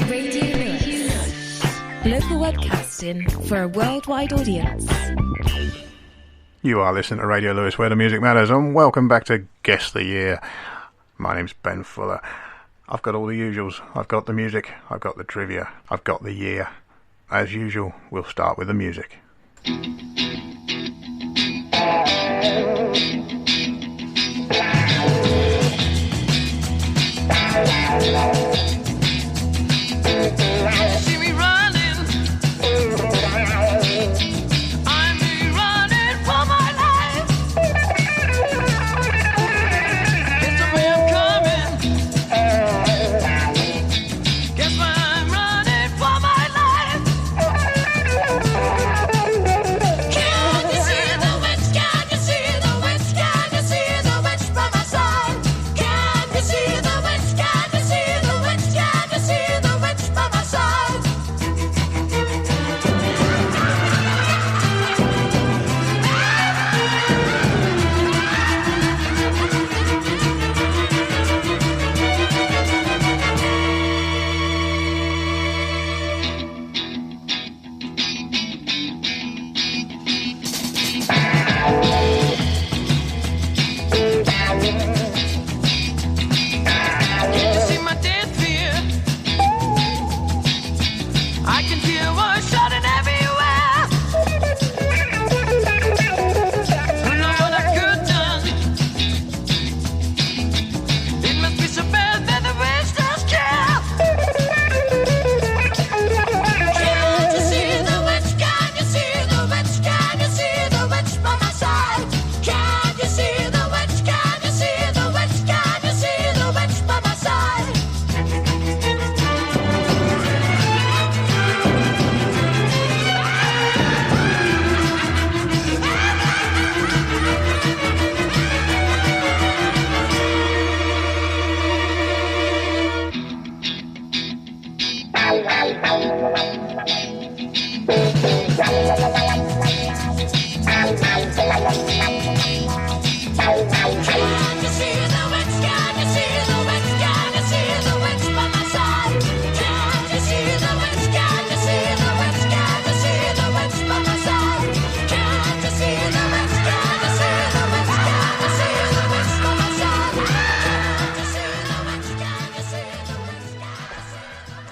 Radio Lewes. Local webcasting for a worldwide audience. You are listening to Radio Lewes, where the music matters, and welcome back to Guess the Year. My name's Ben Fuller. I've got all the usuals. I've got the music, I've got the trivia, I've got the year. As usual, we'll start with the music.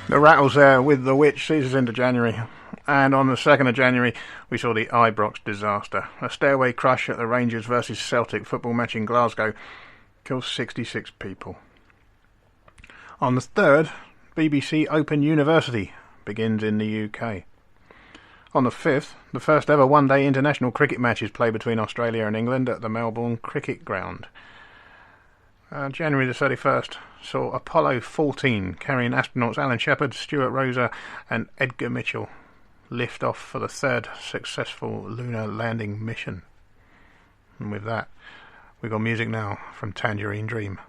The Rattles there with The Witch sees us into January, and on the 2nd of January we saw the Ibrox disaster. A stairway crash at the Rangers vs Celtic football match in Glasgow killed 66 people. On the 3rd, BBC Open University begins in the UK. On the 5th, the first ever one-day international cricket match is played between Australia and England at the Melbourne Cricket Ground. January the 31st saw Apollo 14 carrying astronauts Alan Shepard, Stuart Rosa and Edgar Mitchell lift off for the third successful lunar landing mission. And with that, we've got music now from Tangerine Dream.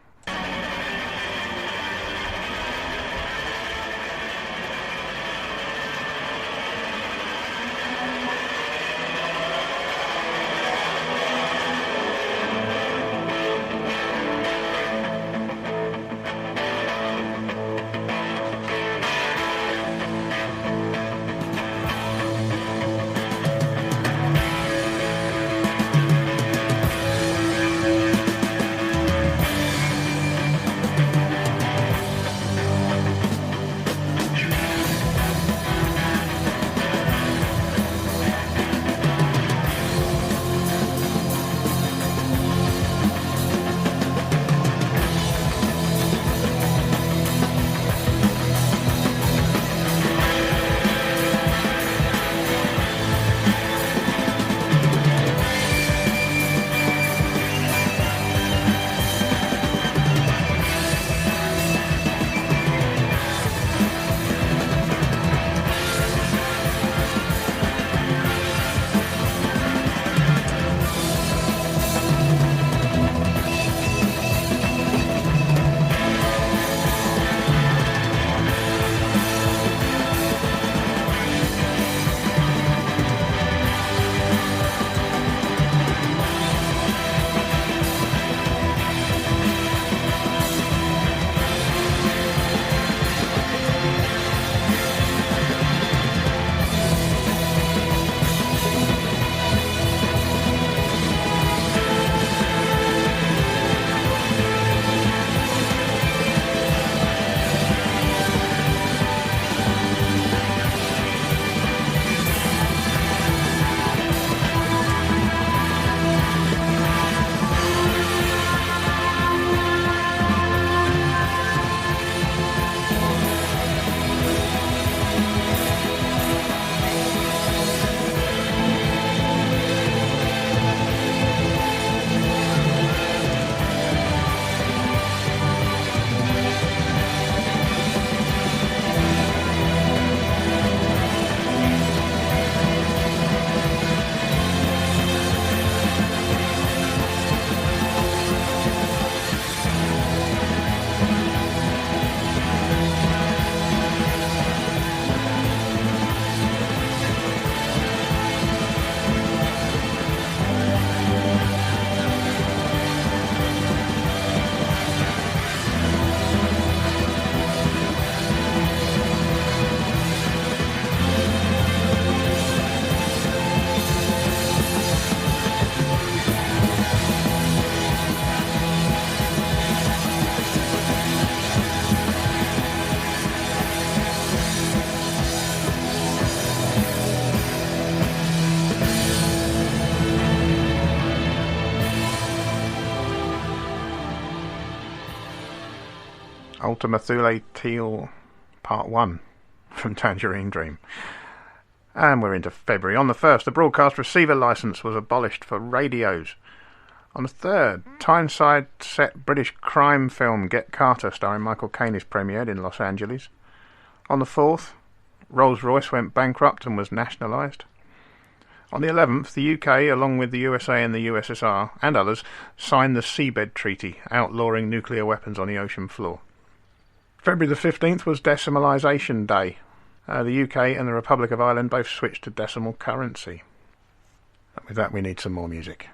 to Mathule Teal Part 1 from Tangerine Dream. And we're into February. On the 1st, the broadcast receiver licence was abolished for radios. On the 3rd, Tyneside set British crime film Get Carter starring Michael Caine is premiered in Los Angeles. On the 4th, Rolls-Royce went bankrupt and was nationalised. On the 11th, the UK, along with the USA and the USSR, and others, signed the Seabed Treaty, outlawing nuclear weapons on the ocean floor. February the 15th was Decimalisation Day. The UK and the Republic of Ireland both switched to decimal currency. And with that, we need some more music.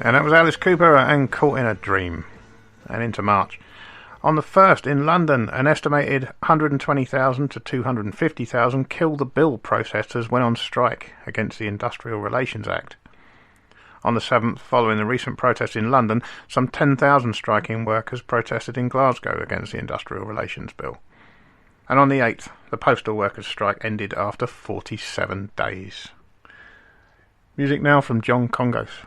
And that was Alice Cooper and Caught in a Dream. And into March. On the 1st, in London, an estimated 120,000 to 250,000 Kill the Bill protesters went on strike against the Industrial Relations Act. On the 7th, following the recent protests in London, some 10,000 striking workers protested in Glasgow against the Industrial Relations Bill. And on the 8th, the postal workers' strike ended after 47 days. Music now from John Congos.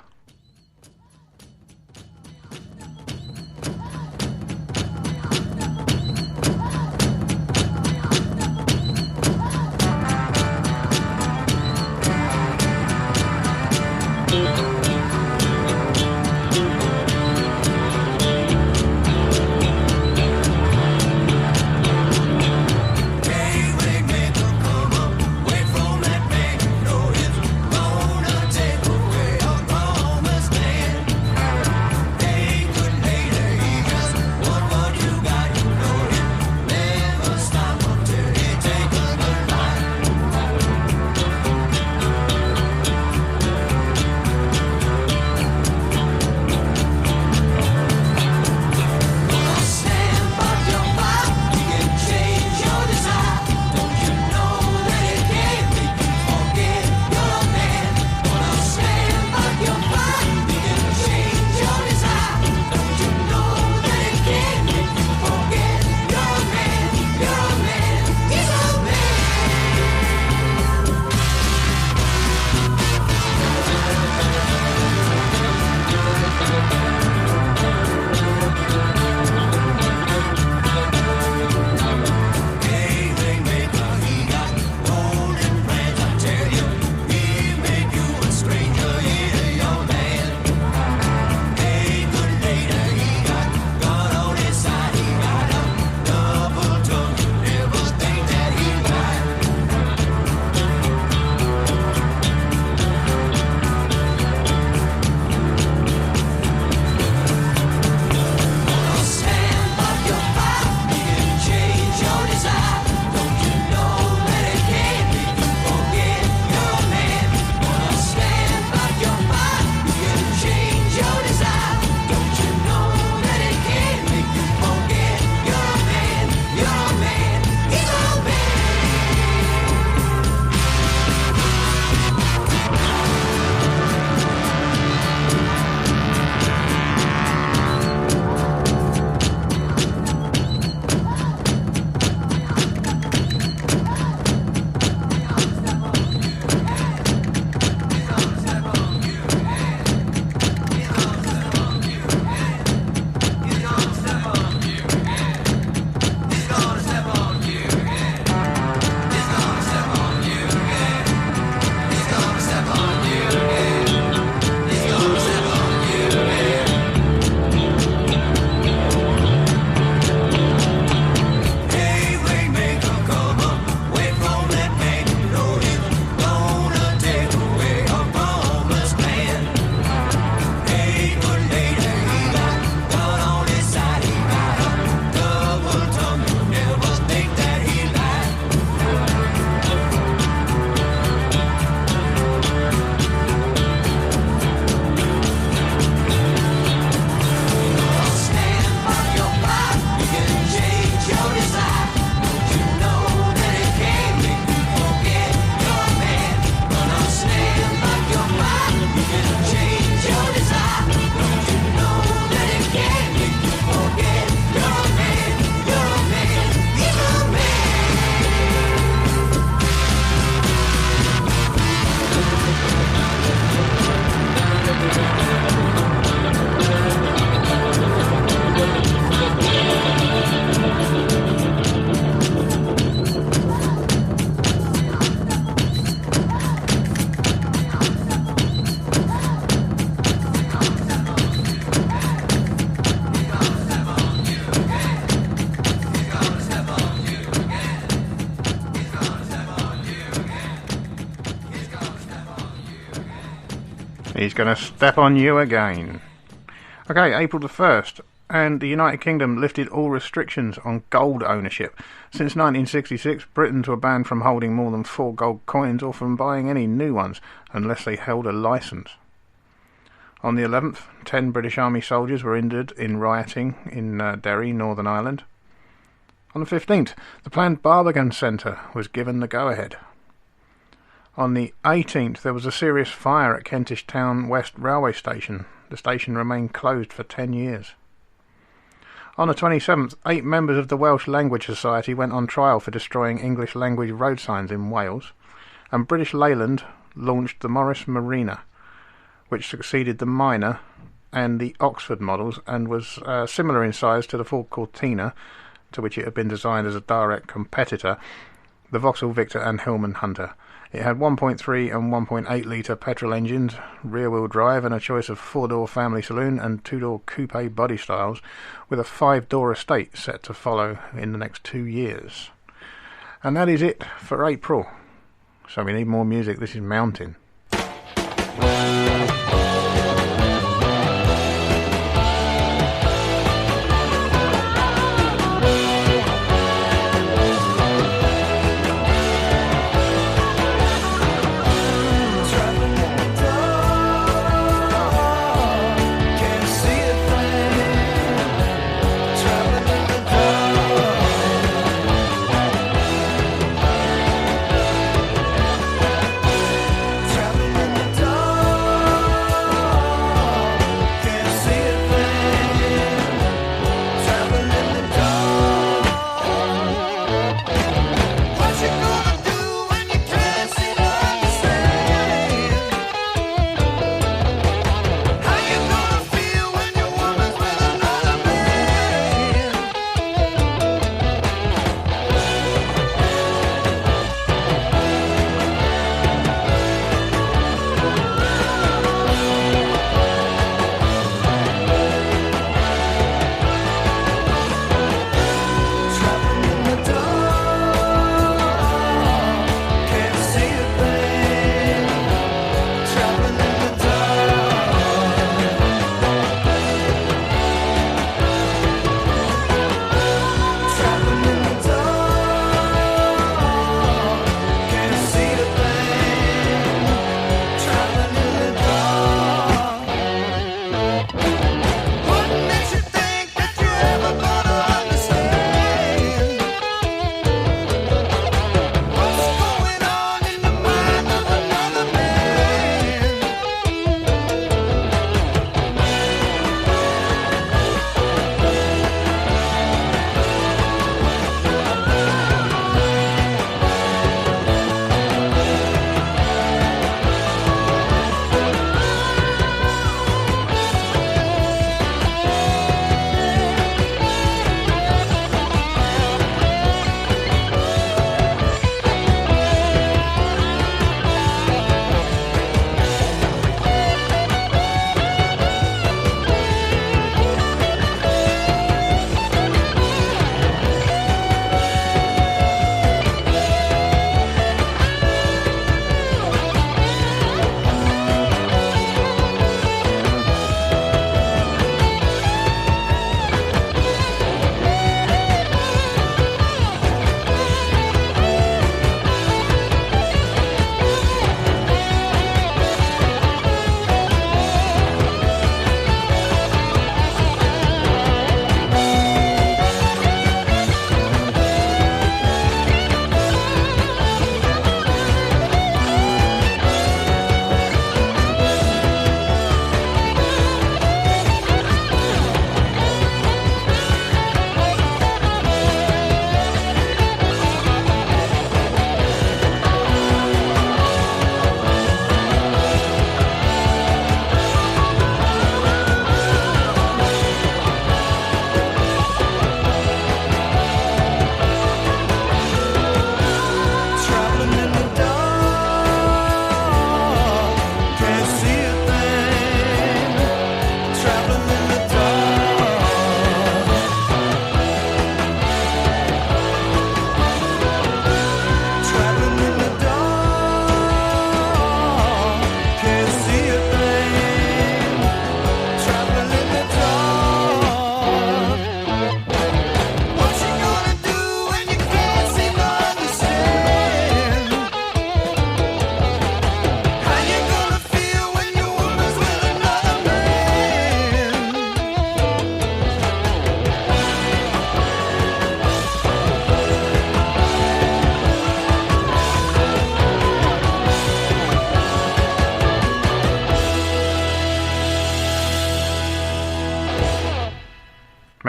Away from that man, no, it's gonna take away our He's going to step on you again. Okay, April the 1st, and the United Kingdom lifted all restrictions on gold ownership. Since 1966, Britons were banned from holding more than 4 gold coins or from buying any new ones unless they held a licence. On the 11th, 10 British Army soldiers were injured in rioting in Derry, Northern Ireland. On the 15th, the planned Barbican Centre was given the go-ahead. On the 18th, there was a serious fire at Kentish Town West Railway Station. The station remained closed for 10 years. On the 27th, 8 members of the Welsh Language Society went on trial for destroying English language road signs in Wales, and British Leyland launched the Morris Marina, which succeeded the Minor and the Oxford models and was similar in size to the Ford Cortina, to which it had been designed as a direct competitor, the Vauxhall Victor and Hillman Hunter. It had 1.3 and 1.8 litre petrol engines, rear-wheel drive, and a choice of 4-door family saloon and 2-door coupe body styles, with a 5-door estate set to follow in the next 2 years. And that is it for April. So we need more music. This is Mountain.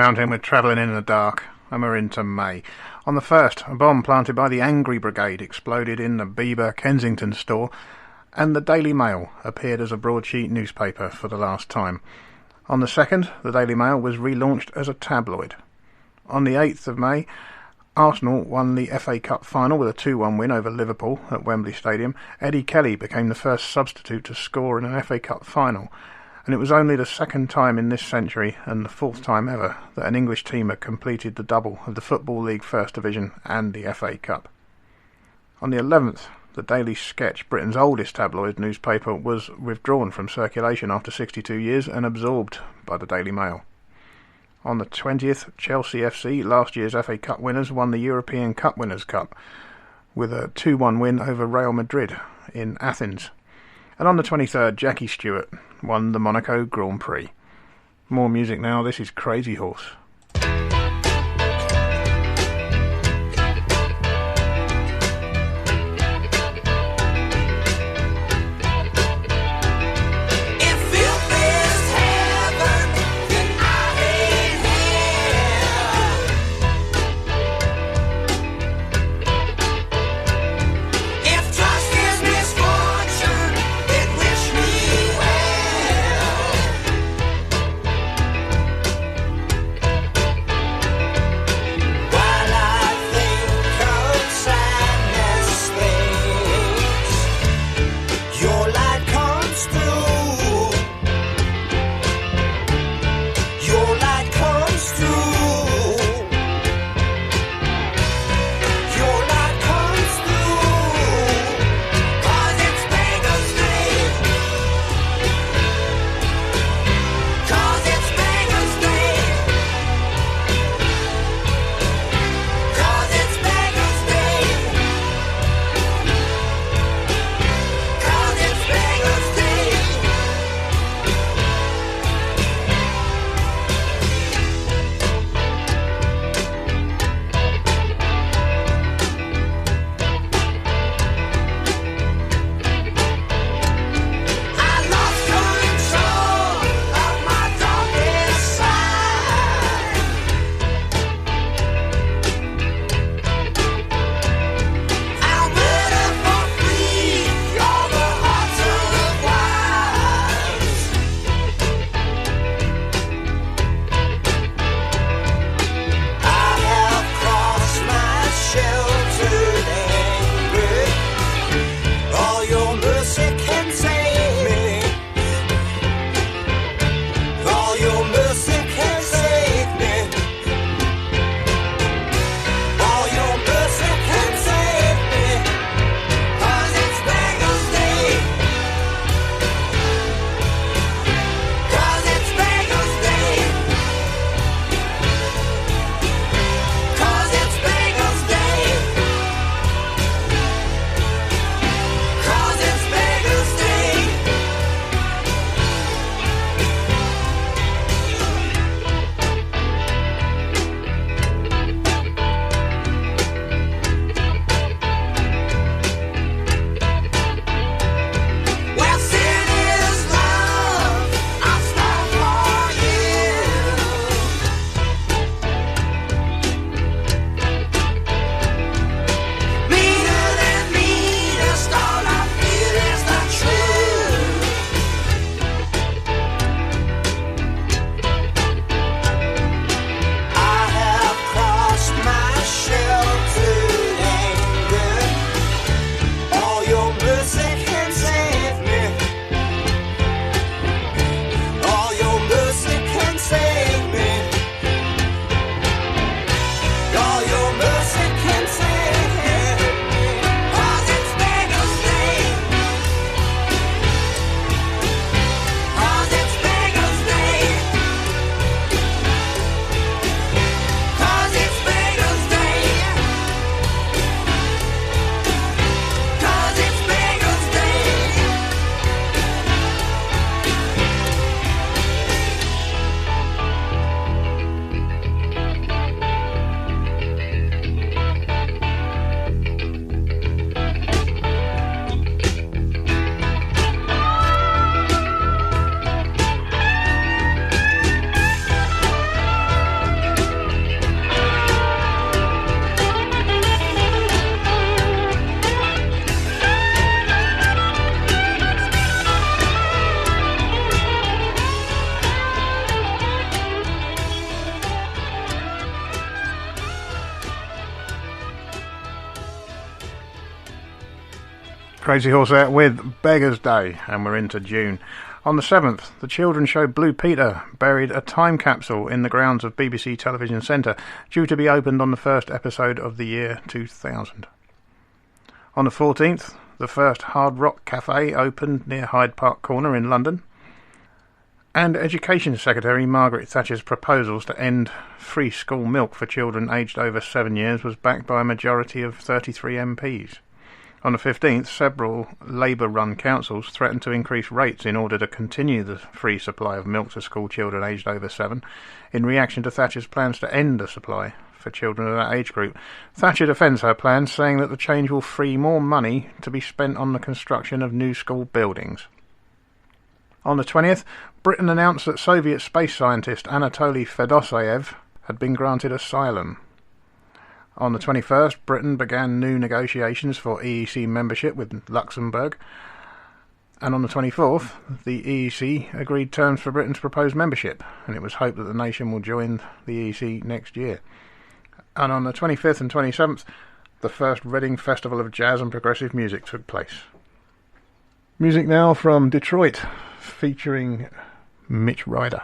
counting, we're travelling in the dark, and we're into May. On the 1st, a bomb planted by the Angry Brigade exploded in the Bieber Kensington store, and the Daily Mail appeared as a broadsheet newspaper for the last time. On the 2nd, the Daily Mail was relaunched as a tabloid. On the 8th of May, Arsenal won the FA Cup final with a 2-1 win over Liverpool at Wembley Stadium. Eddie Kelly became the first substitute to score in an FA Cup final, and it was only the second time in this century and the fourth time ever that an English team had completed the double of the Football League First Division and the FA Cup. On the 11th, the Daily Sketch, Britain's oldest tabloid newspaper, was withdrawn from circulation after 62 years and absorbed by the Daily Mail. On the 20th, Chelsea FC, last year's FA Cup winners, won the European Cup Winners' Cup with a 2-1 win over Real Madrid in Athens. And on the 23rd, Jackie Stewart won the Monaco Grand Prix. More music now, this is Crazy Horse. Crazy Horse there with Beggar's Day, and we're into June. On the 7th, the children's show Blue Peter buried a time capsule in the grounds of BBC Television Centre, due to be opened on the first episode of the year 2000. On the 14th, the first Hard Rock Cafe opened near Hyde Park Corner in London. And Education Secretary Margaret Thatcher's proposals to end free school milk for children aged over 7 years was backed by a majority of 33 MPs. On the 15th, several Labour-run councils threatened to increase rates in order to continue the free supply of milk to school children aged over 7, in reaction to Thatcher's plans to end the supply for children of that age group. Thatcher defends her plans, saying that the change will free more money to be spent on the construction of new school buildings. On the 20th, Britain announced that Soviet space scientist Anatoly Fedoseev had been granted asylum. On the 21st, Britain began new negotiations for EEC membership with Luxembourg. And on the 24th, the EEC agreed terms for Britain's proposed membership, and it was hoped that the nation will join the EEC next year. And on the 25th and 27th, the first Reading Festival of Jazz and Progressive Music took place. Music now from Detroit, featuring Mitch Ryder.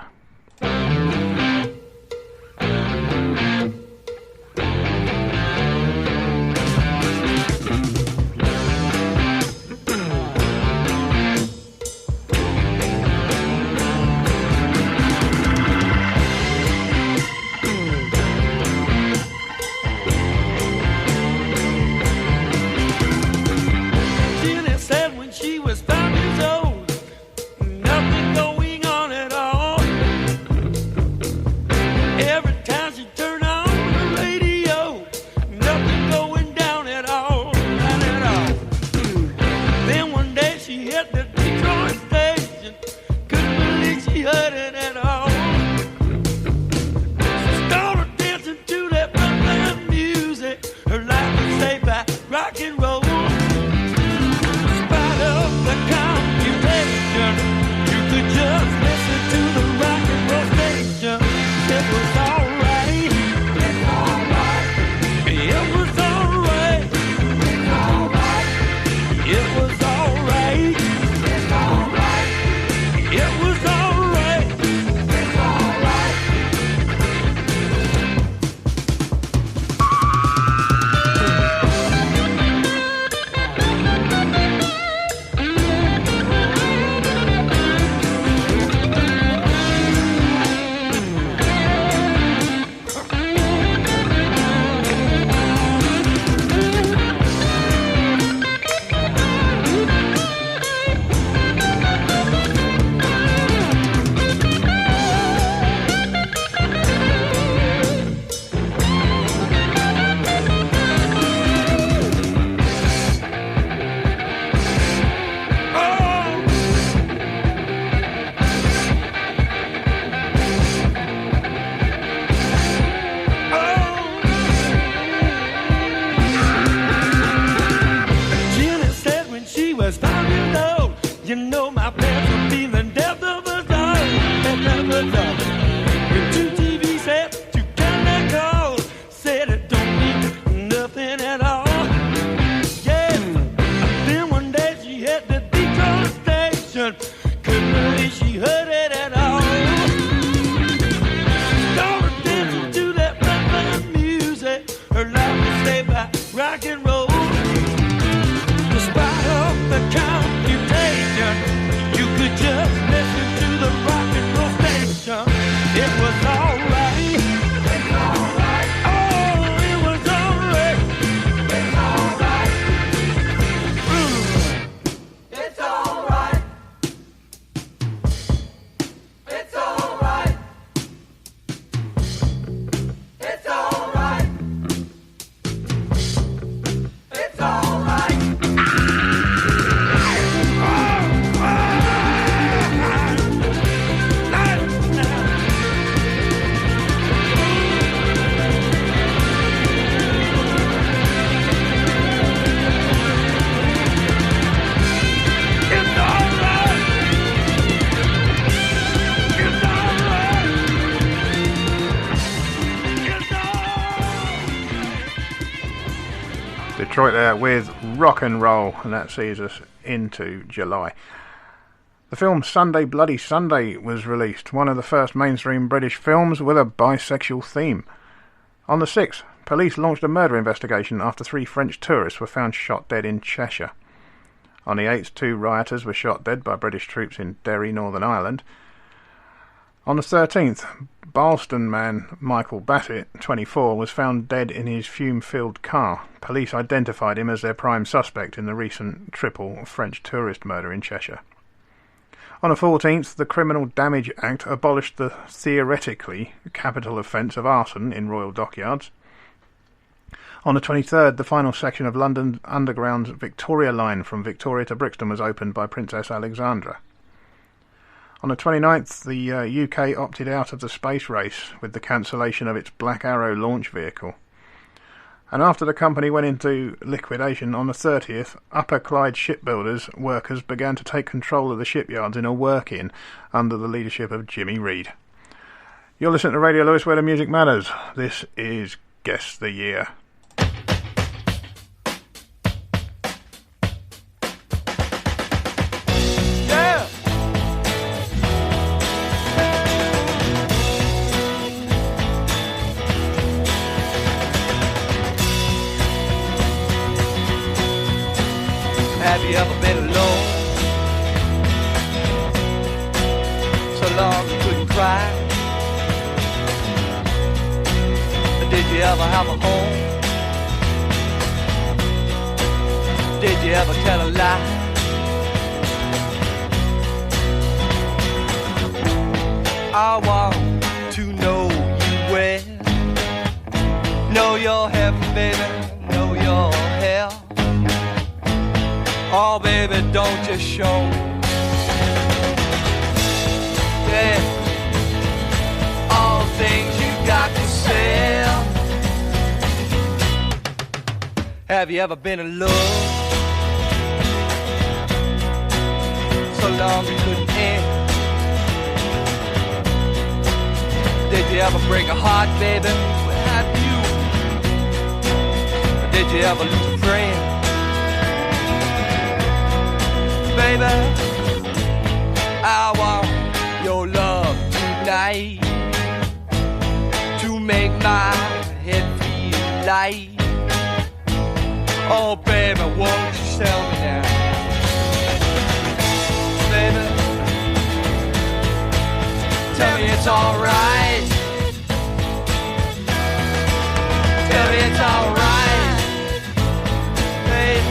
Detroit there with Rock and Roll, and that sees us into July. The film Sunday Bloody Sunday was released, one of the first mainstream British films with a bisexual theme. On the 6th, police launched a murder investigation after 3 French tourists were found shot dead in Cheshire. On the 8th, 2 rioters were shot dead by British troops in Derry, Northern Ireland. On the 13th, Barlston man Michael Bassett, 24, was found dead in his fume-filled car. Police identified him as their prime suspect in the recent triple French tourist murder in Cheshire. On the 14th, the Criminal Damage Act abolished the theoretically capital offence of arson in Royal Dockyards. On the 23rd, the final section of London Underground's Victoria Line from Victoria to Brixton was opened by Princess Alexandra. On the 29th, the UK opted out of the space race with the cancellation of its Black Arrow launch vehicle. And after the company went into liquidation on the 30th, Upper Clyde shipbuilders workers began to take control of the shipyards in a work-in under the leadership of Jimmy Reed. You're listening to Radio Lewes, where the music matters. This is Guess the Year. Have you ever been alone? So long you couldn't cry? Did you ever have a home? Did you ever tell a lie? I want to know you well. Know your heaven, baby. Know your hell. Oh, baby, don't just show me. Yeah, all things you got to sell. Have you ever been in love? So long you couldn't end. Did you ever break a heart, baby? Well, have you? Or did you ever lose a friend? Baby, I want your love tonight to make my head feel light. Oh, baby, won't you tell me now? Baby, tell me it's alright. Tell me it's alright, baby.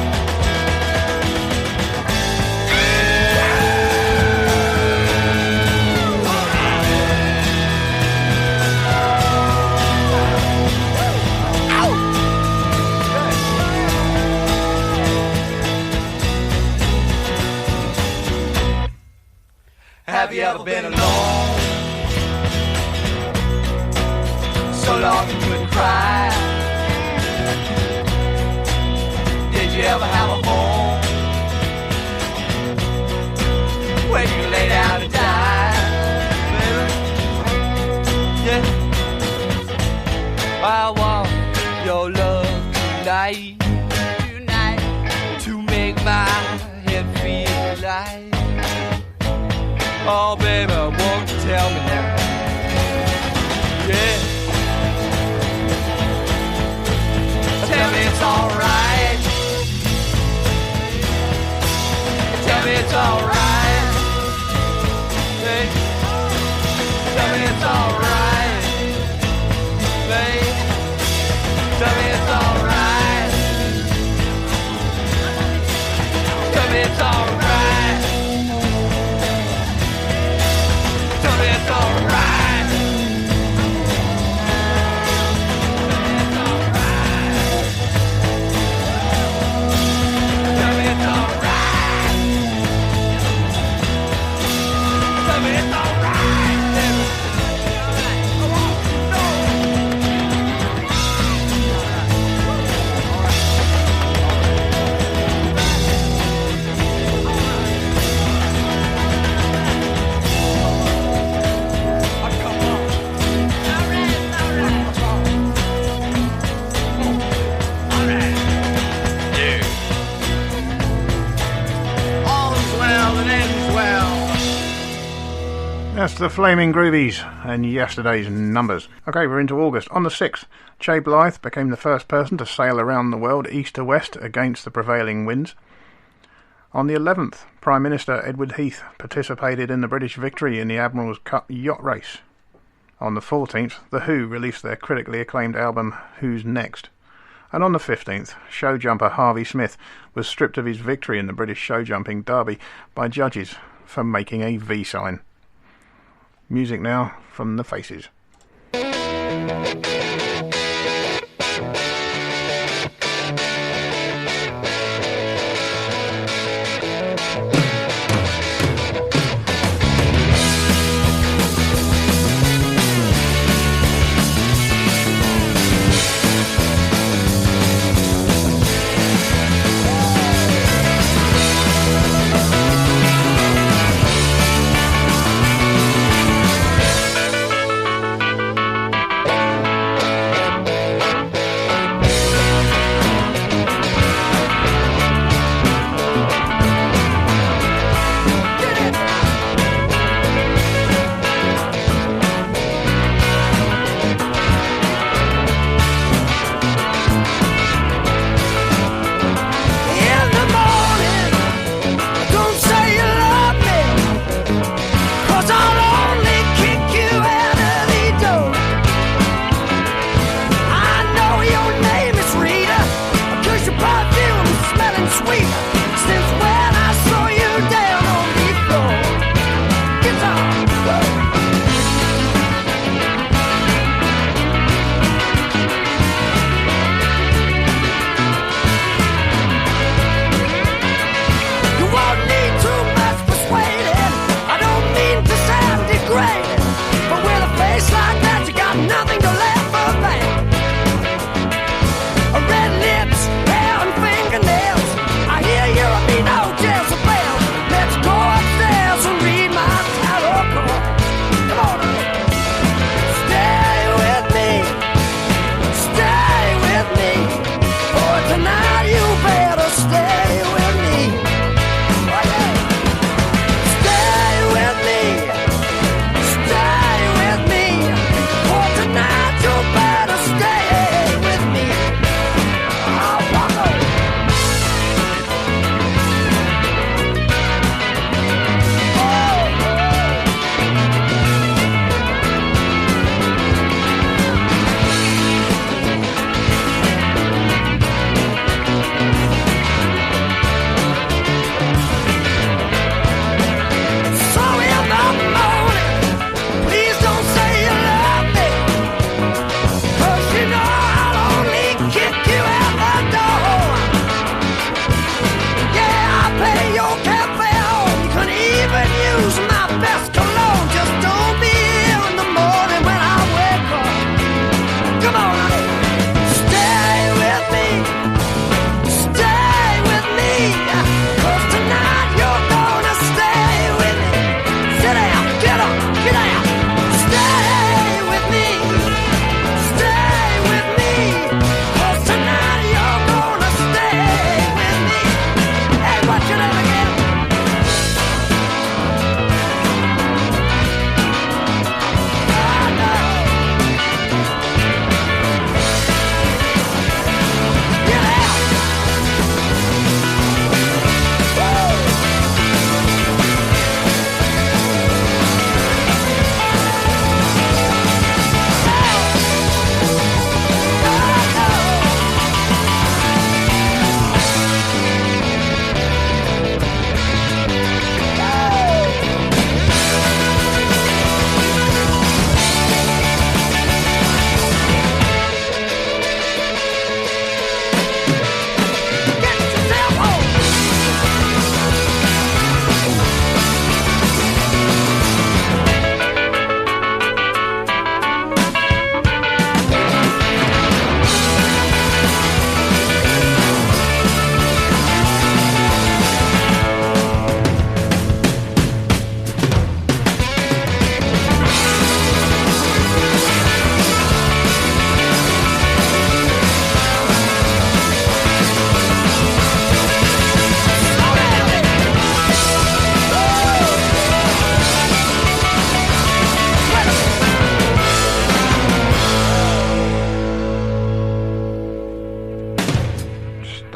Have you ever been alone? So long you couldn't cry. Did you ever have a home where you lay down and die? Baby, yeah, I want your love tonight, to make my head feel light. Oh, baby, won't you tell me now? Yeah. Tell me it's alright. Tell me it's alright. Hey. Tell me it's alright. Hey. Tell me it's alright. Tell me it's alright. Tell me it's alright. Tell me it's alright. Tell me it's alright. That's the Flaming Groovies and yesterday's numbers. Okay, we're into August. On the 6th, Che Blythe became the first person to sail around the world east to west against the prevailing winds. On the 11th, Prime Minister Edward Heath participated in the British victory in the Admiral's Cup yacht race. On the 14th, The Who released their critically acclaimed album Who's Next. And on the 15th, show jumper Harvey Smith was stripped of his victory in the British show jumping derby by judges for making a V sign. Music now from The Faces.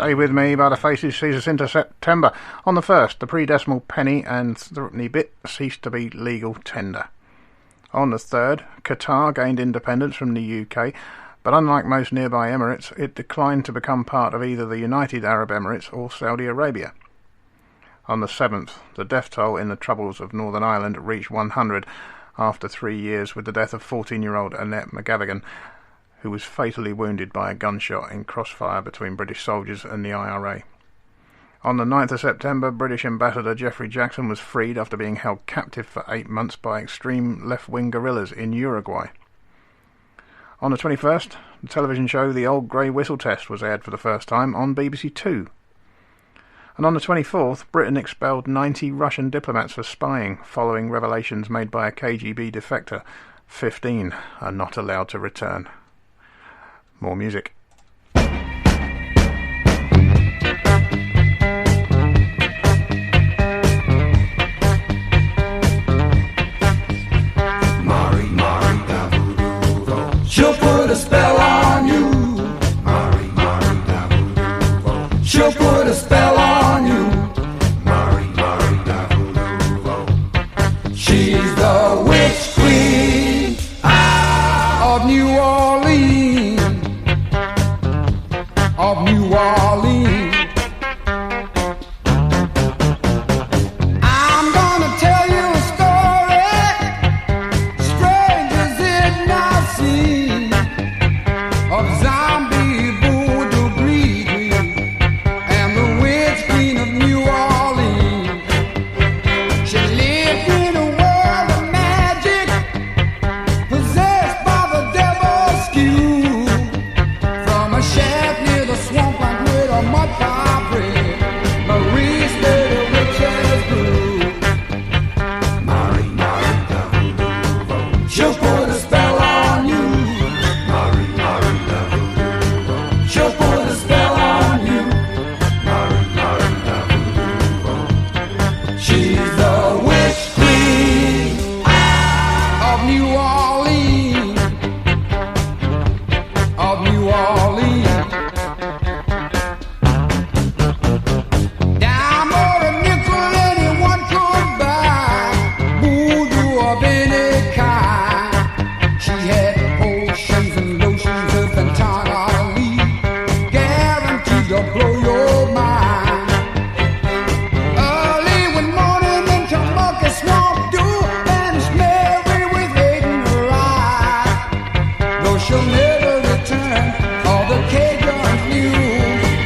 Stay With Me by the Faces sees us into September. On the 1st, the pre-decimal penny and threepenny bit ceased to be legal tender. On the 3rd, Qatar gained independence from the UK, but unlike most nearby emirates, it declined to become part of either the United Arab Emirates or Saudi Arabia. On the 7th, the death toll in the Troubles of Northern Ireland reached 100 after 3 years, with the death of 14-year-old Annette McGavigan, who was fatally wounded by a gunshot in crossfire between British soldiers and the IRA. On the 9th of September, British Ambassador Geoffrey Jackson was freed after being held captive for 8 months by extreme left-wing guerrillas in Uruguay. On the 21st, the television show The Old Grey Whistle Test was aired for the first time on BBC Two. And on the 24th, Britain expelled 90 Russian diplomats for spying, following revelations made by a KGB defector. 15 are not allowed to return. More music. She'll put a spell on you. Mari, Mari, da voodoo. She'll put a spell on you. Mari, Mari, da voodoo. She's the witch queen of New Orleans. Of New Orleans. I'm gonna tell you a story, strange as it not seems, of zombie voodoo greed and the witch queen of New Orleans. She lived in a world of magic, possessed by the devil's skew. From a shack near the swampland with a mud pie bread, Marie stayed a witch's brew. Mari, Mari, da voodoo. She'll put a spell on you. Mari, Mari, da voodoo. She'll put a spell on you. Mari, Mari, da voodoo. She's the witch queen of New Orleans. Of New Orleans. Dime or a nickel anyone could buy, voodoo of any kind. She had potions and lotions of entirely guaranteed to blow your mind. Early one morning into Mucky Swamp Dew, and Mary with hate in her eye. Though she'll never return, all the Cajuns knew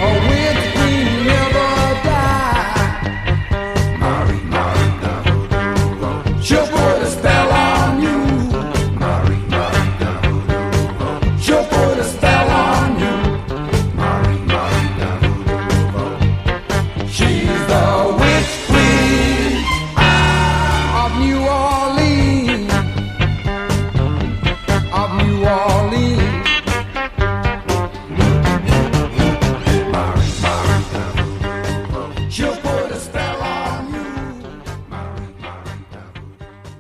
a witch queen never died. Mari, Mari, da voodoo. She'll put a spell on you. Mari, Mari, da voodoo. She'll put a spell on you. Mari, Mari, da voodoo. She's the witch queen of New Orleans. Of New Orleans. Mari, Mari, da voodoo. She'll put a spell on you. Mari, Mari, da voodoo.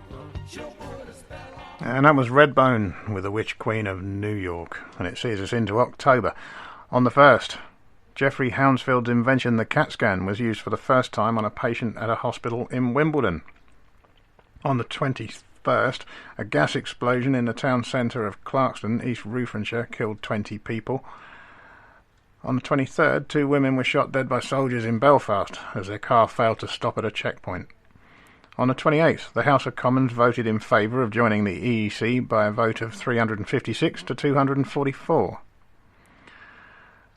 She'll put a spell on you. And that was Redbone with the Witch Queen of New York, and it sees us into October. On the 1st, Geoffrey Hounsfield's invention, the CAT scan, was used for the first time on a patient at a hospital in Wimbledon. On the 21st, a gas explosion in the town centre of Clarkston, East Rutherfordshire, killed 20 people. On the 23rd, 2 women were shot dead by soldiers in Belfast as their car failed to stop at a checkpoint. On the 28th, the House of Commons voted in favour of joining the EEC by a vote of 356 to 244.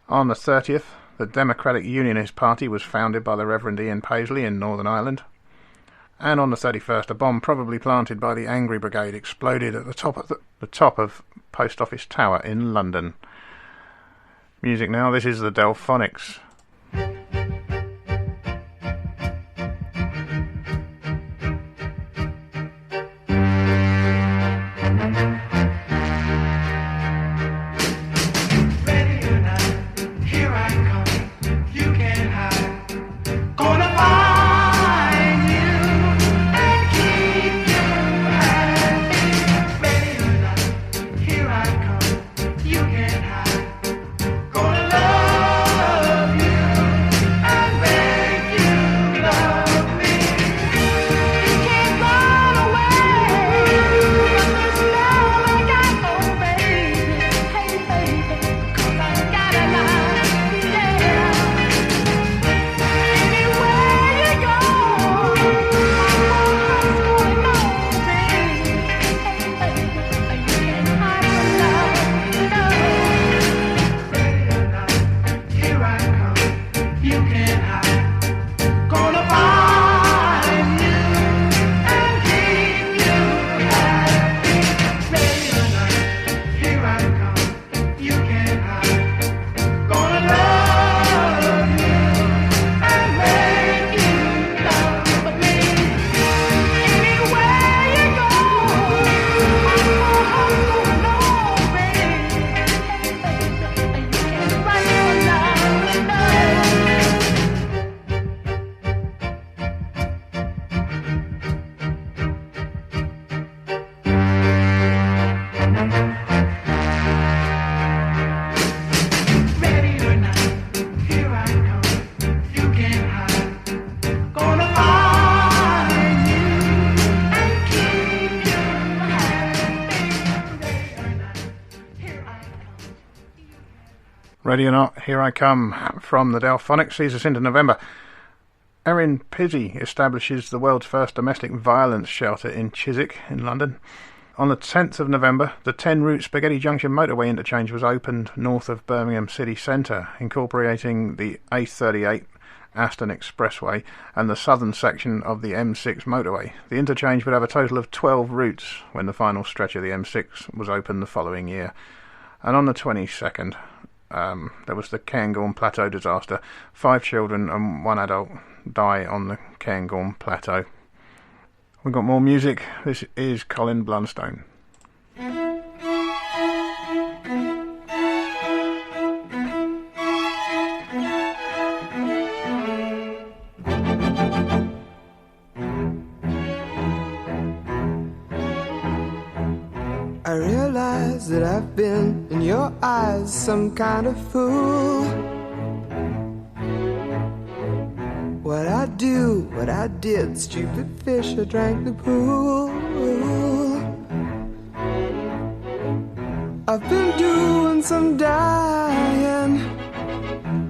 On the 30th, the Democratic Unionist Party was founded by the Reverend Ian Paisley in Northern Ireland. And on the 31st, a bomb probably planted by the Angry Brigade exploded at the top of Post Office Tower in London. Music now, this is the Delphonics. Gonna love you. Ready or not, here I come. From the Delphonics, sees us into November. Erin Pizzey establishes the world's first domestic violence shelter in Chiswick in London. On the 10th of November, the 10-route Spaghetti Junction motorway interchange was opened north of Birmingham city centre, incorporating the A38 Aston Expressway and the southern section of the M6 motorway. The interchange would have a total of 12 routes when the final stretch of the M6 was opened the following year. And on the 22nd, there was the Cairngorm Plateau disaster. 5 children and 1 adult die on the Cairngorm Plateau. We've got more music. This is Colin Blunstone. I realize that I've been in your eyes some kind of fool. What I do, what I did, stupid fish, I drank the pool. I've been doing some dying,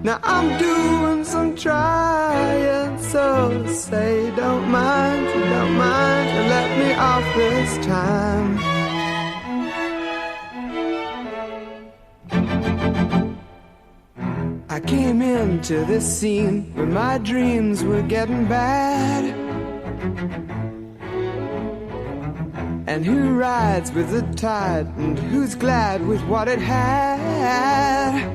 now I'm doing some trying. So say don't mind, let me off this time. I came into this scene when my dreams were getting bad. And who rides with the tide and who's glad with what it had?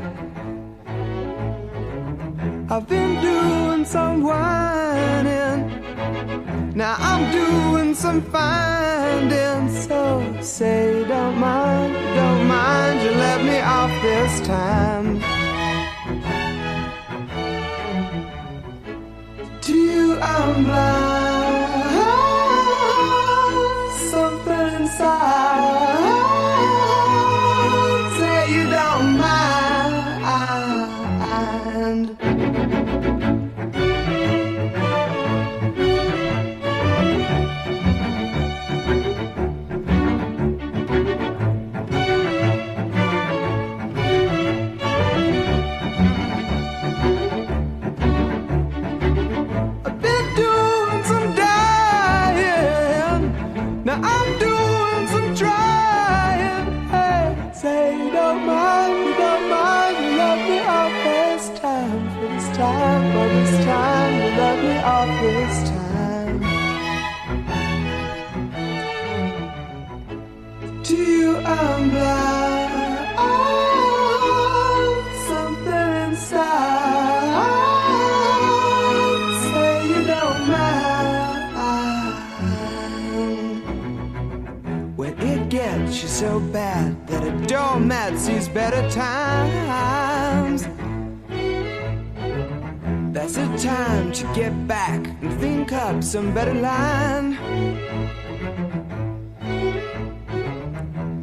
I've been doing some whining, now I'm doing some finding. So say don't mind, you let me off this time. To you I'm blind, something inside say you don't mind. Now I'm doing some trying. Hey, say you don't mind, you let me off this time. For this time, you let me off this time. To you I'm blind, something inside say you don't mind. When it gets you so bad that a doormat sees better times, that's the time to get back and think up some better line.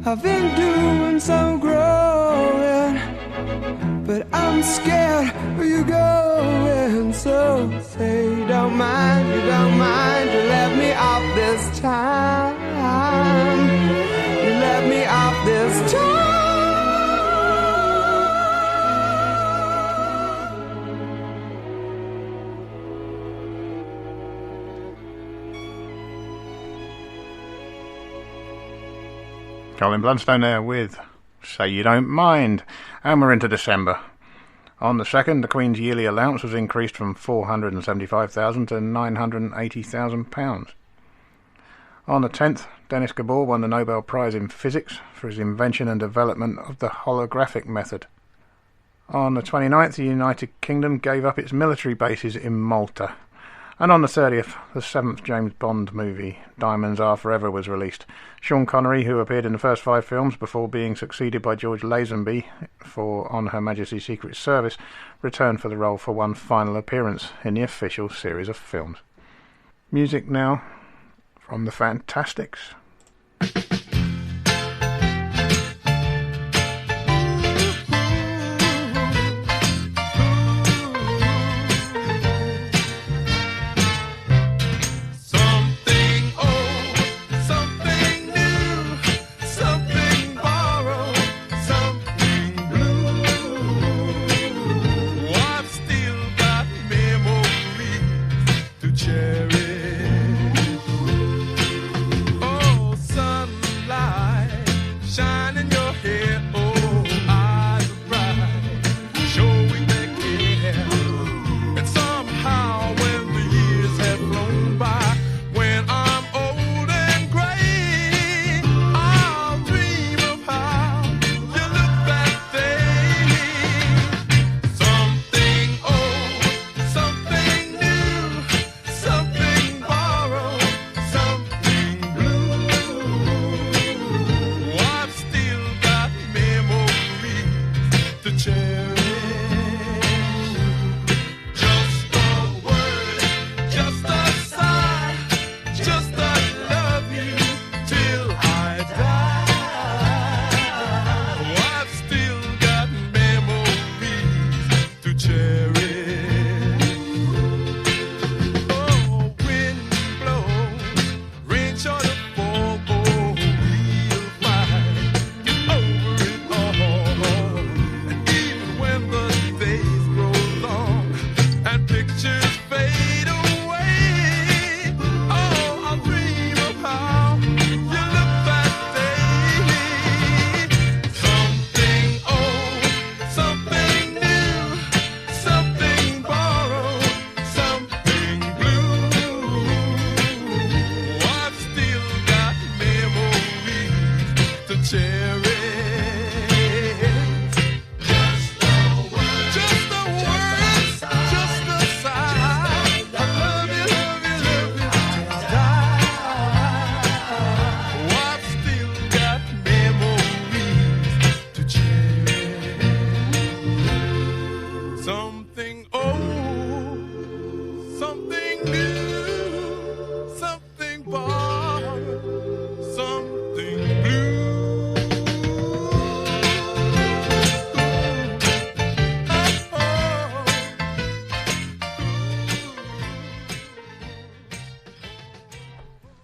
I've been doing some growing, but I'm scared where you're going. So say you don't mind, you let me off this time. You let me off this time. Colin Blunstone there with Say You Don't Mind. And we're into December. On the 2nd, the Queen's yearly allowance was increased from £475,000 to £980,000. On the 10th, Dennis Gabor won the Nobel Prize in Physics for his invention and development of the holographic method. On the 29th, the United Kingdom gave up its military bases in Malta. And on the 30th, the 7th James Bond movie, Diamonds Are Forever, was released. Sean Connery, who appeared in the first 5 films before being succeeded by George Lazenby for On Her Majesty's Secret Service, returned for the role for one final appearance in the official series of films. Music now from the Fantastics.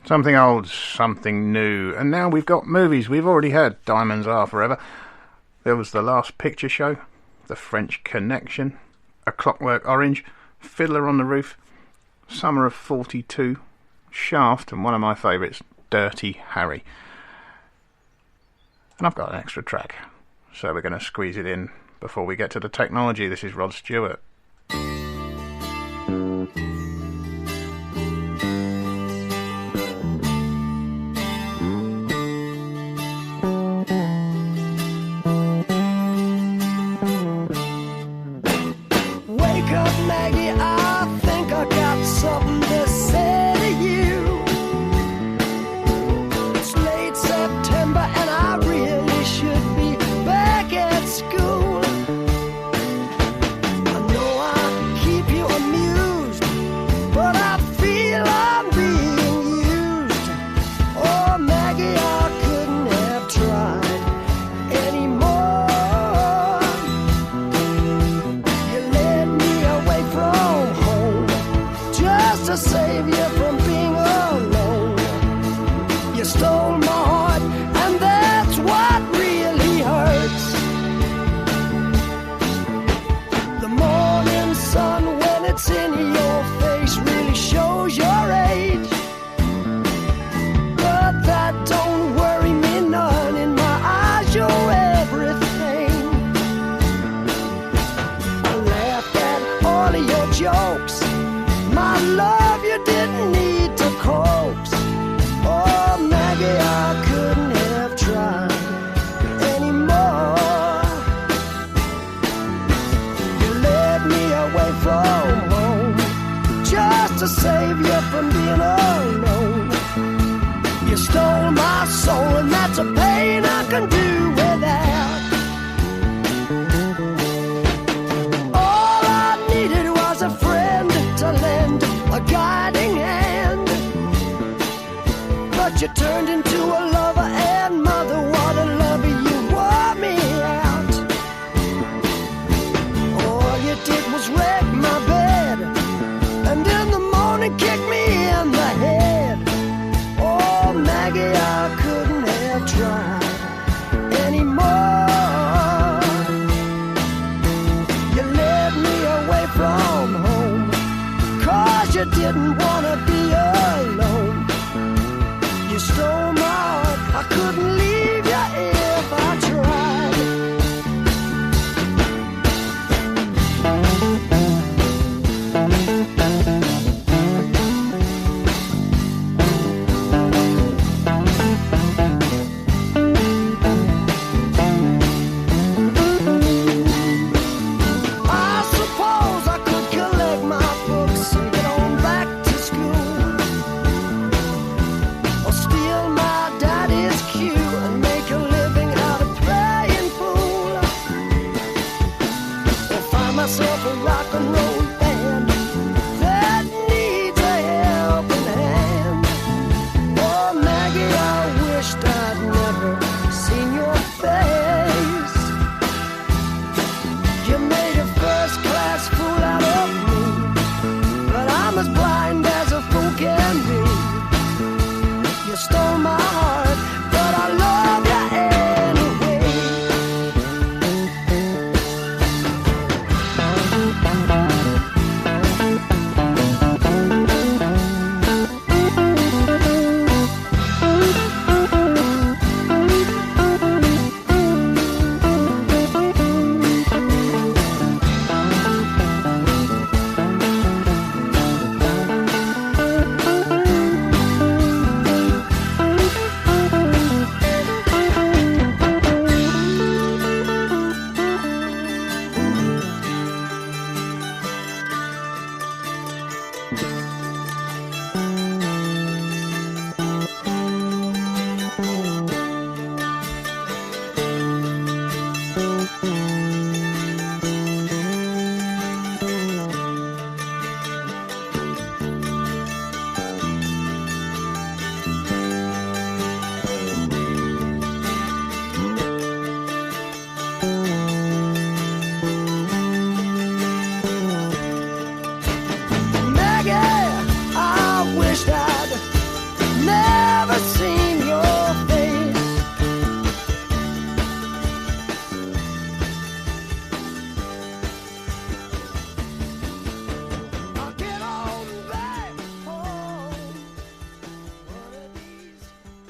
Something old, something new. And now we've got movies. We've already had Diamonds Are Forever. There was The Last Picture Show, The French Connection, A Clockwork Orange, Fiddler on the Roof, Summer of 42, Shaft, and one of my favourites, Dirty Harry. And I've got an extra track, so we're going to squeeze it in before we get to the technology. This is Rod Stewart.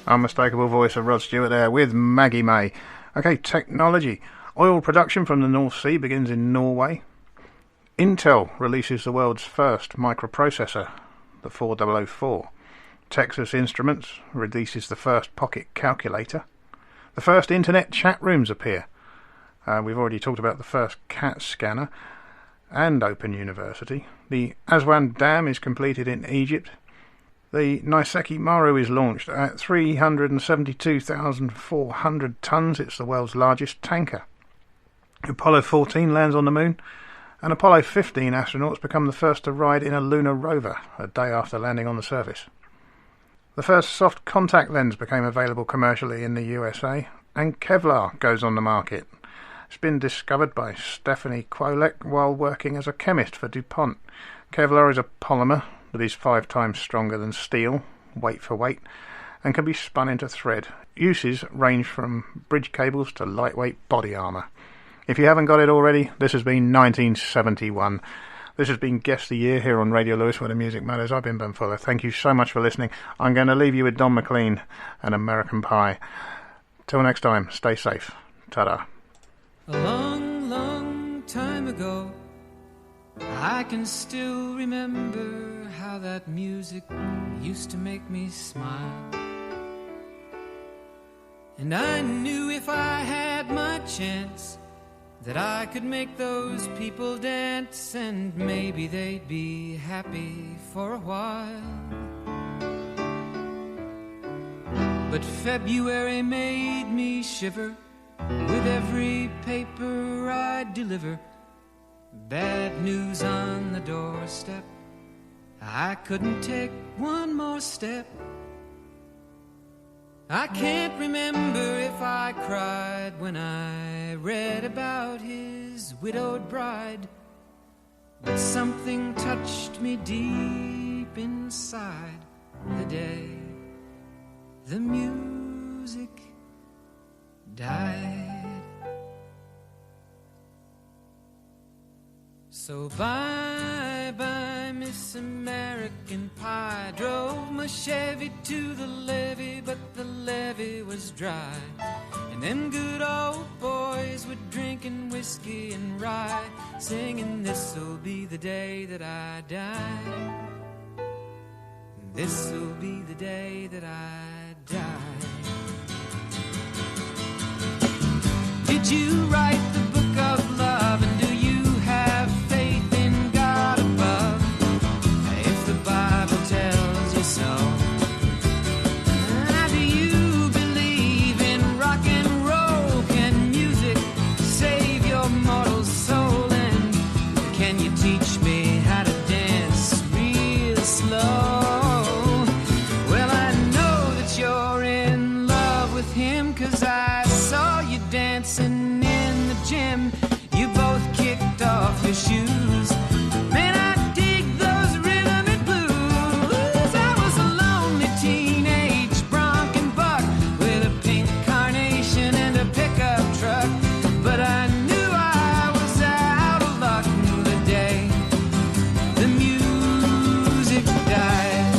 Unmistakable voice of Rod Stewart there with Maggie May. Okay, technology. Oil production from the North Sea begins in Norway. Intel releases the world's first microprocessor, the 4004. Texas Instruments releases the first pocket calculator. The first internet chat rooms appear. We've already talked about the first CAT scanner and Open University. The Aswan Dam is completed in Egypt. The Naiseki Maru is launched at 372,400 tonnes. It's the world's largest tanker. Apollo 14 lands on the moon, and Apollo 15 astronauts become the first to ride in a lunar rover a day after landing on the surface. The first soft contact lens became available commercially in the USA, and Kevlar goes on the market. It's been discovered by Stephanie Kwolek while working as a chemist for DuPont. Kevlar is a polymer that is 5 times stronger than steel, weight for weight, and can be spun into thread. Uses range from bridge cables to lightweight body armour. If you haven't got it already, this has been 1971. This has been Guest the Year here on Radio Lewes, where the music matters. I've been Ben Fuller. Thank you so much for listening. I'm going to leave you with Don McLean and American Pie. Till next time, stay safe. Ta-da. A long, long time ago, I can still remember how that music used to make me smile. And I knew if I had my chance that I could make those people dance, and maybe they'd be happy for a while. But February made me shiver with every paper I deliver. Bad news on the doorstep, I couldn't take one more step. I can't remember if I cried when I read about his widowed bride, but something touched me deep inside the day the music died. So bye-bye, Miss American Pie. Drove my Chevy to the levee, but the levee was dry. And them good old boys were drinking whiskey and rye, singing, this'll be the day that I die. This'll be the day that I die. Did you write the book of love, and do you have faith in God above? If the Bible tells you so. Do you believe in rock and roll? Can music save your mortal soul? And can you teach me how to dance real slow? Well, I know that you're in love with him, 'cause I saw you dancing in the gym. You both kicked off your shoes. Man, I dig those rhythm and blues. I was a lonely teenage bronc and buck with a pink carnation and a pickup truck, but I knew I was out of luck the day the music died.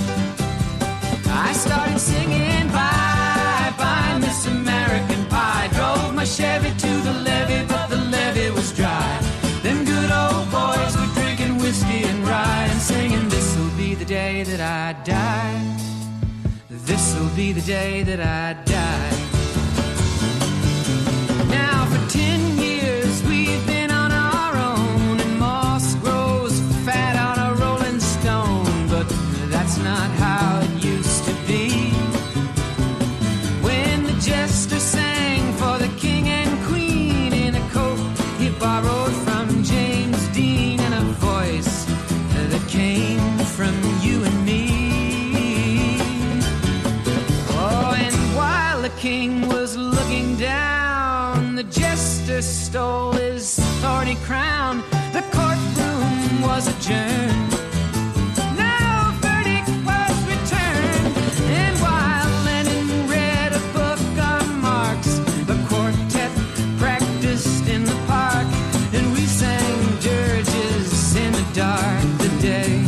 I started singing bye-bye, Miss American Pie. Drove my Chevy to the levee, but the levee was dry. Them good old boys were drinking whiskey and rye and singing, this'll be the day that I die. This'll be the day that I die. Now for 10 years we've been on our own, and moss grows fat on a rolling stone, but that's not how it used to be. When the jester sang for the king and queen in a coat he borrowed from James Dean, and a voice that came from you and me. Oh, and while the king was looking down, the jester stole his thorny crown. The courtroom was adjourned. No verdict was returned. And while Lenin read a book on Marx, the quartet practiced in the park, and we sang dirges in the dark the day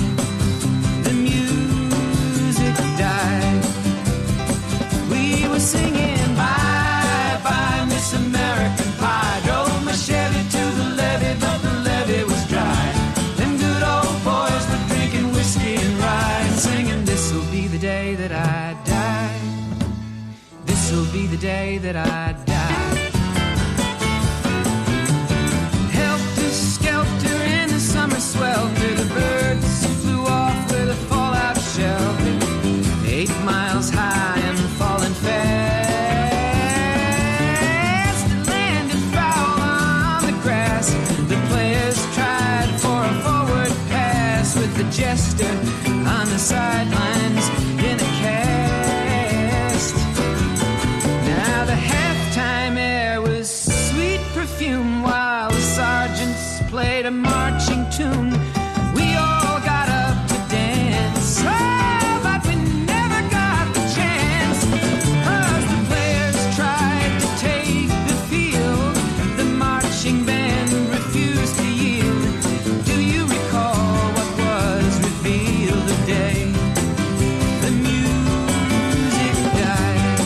the music died. We the day that I die. Helter-skelter in the summer swelter, the birds flew off with a fallout shelter, 8 miles high and falling fast. It landed foul on the grass. The players tried for a forward pass with the jester on the sidelines in a cast. Now the halftime air was sweet perfume while the sergeants played a marching tune. We all got up to dance, oh, but we never got the chance, 'cause the players tried to take the field. The marching band refused to yield. Do you recall what was revealed today? The music died.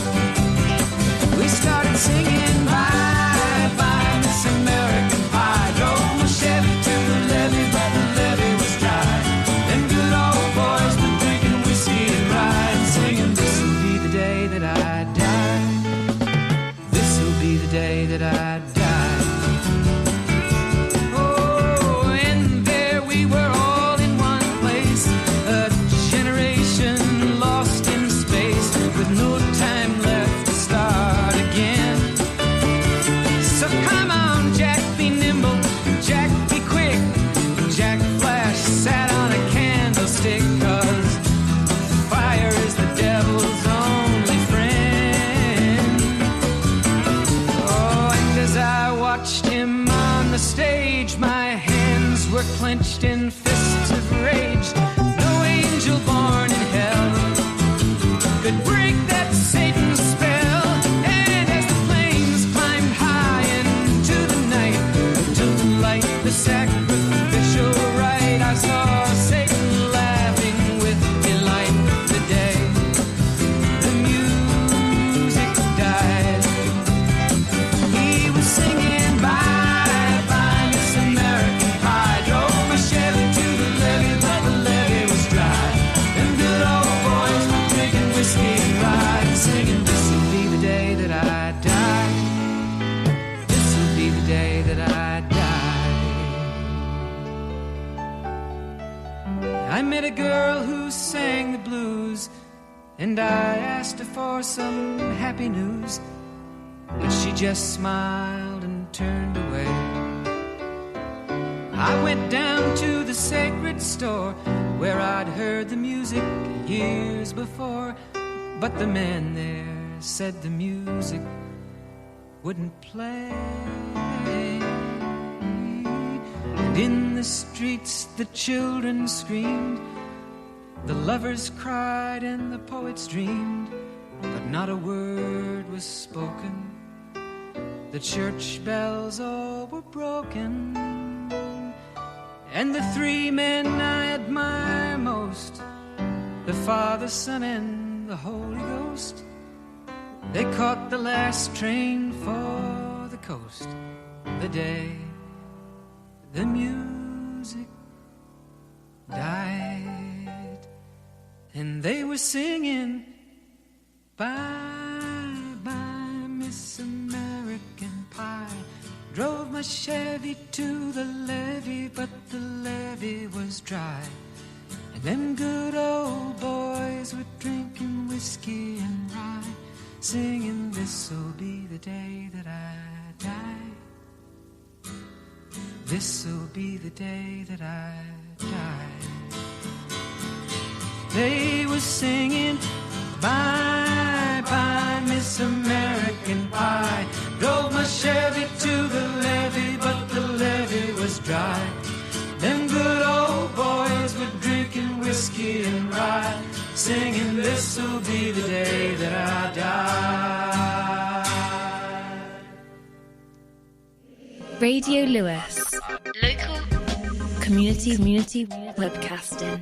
We started singing bye bye Miss American Pie. Drove my Chevy to the levee, but the levee was dry. Them good old boys were drinking whiskey and rye and singing, this'll be the day that I die. This'll be the day that I die. Oh, and there we were all in one place, a generation lost in space with no time left to start again. So come on, Jack, be nimble, Jack, be quick. Jack Flash sat on a candlestick, 'cause fire is the devil's only friend. Oh, and as I watched him on the stage, my hands were clenched in fists of rage. No angel born in hell could break that Satan's spell. And as the flames climbed high into the night, to light the sacrificial rite, I saw Satan laughing with delight the day the music died. He was singing bye bye Miss American Pie. Drove my Chevy to the levee, but the levee was dry. Them good old boys were drinking whiskey and rye and singing, this'll be the day that I die. This'll be the day that I die. I met a girl who sang the blues, and I asked her for some happy news, but she just smiled and turned away. I went down to the sacred store where I'd heard the music years before, but the man there said the music wouldn't play. And in the streets the children screamed, the lovers cried and the poets dreamed, but not a word was spoken. The church bells all were broken, and the 3 men I admire most, the Father, Son, and the Holy Ghost, they caught the last train for the coast the day the music died. And they were singing bye bye Miss American Pie. Drove my Chevy to the levee, but the levee was dry. And them good old boys were drinking whiskey and rye, singing, this'll be the day that I die. This'll be the day that I die. They were singing bye bye Miss American Pie. Drove my Chevy to the levee, but the levee was dry. Them good old boys were drinking whiskey and rye, singing, this'll be the day that I die. Radio Lewes. Local community webcasting.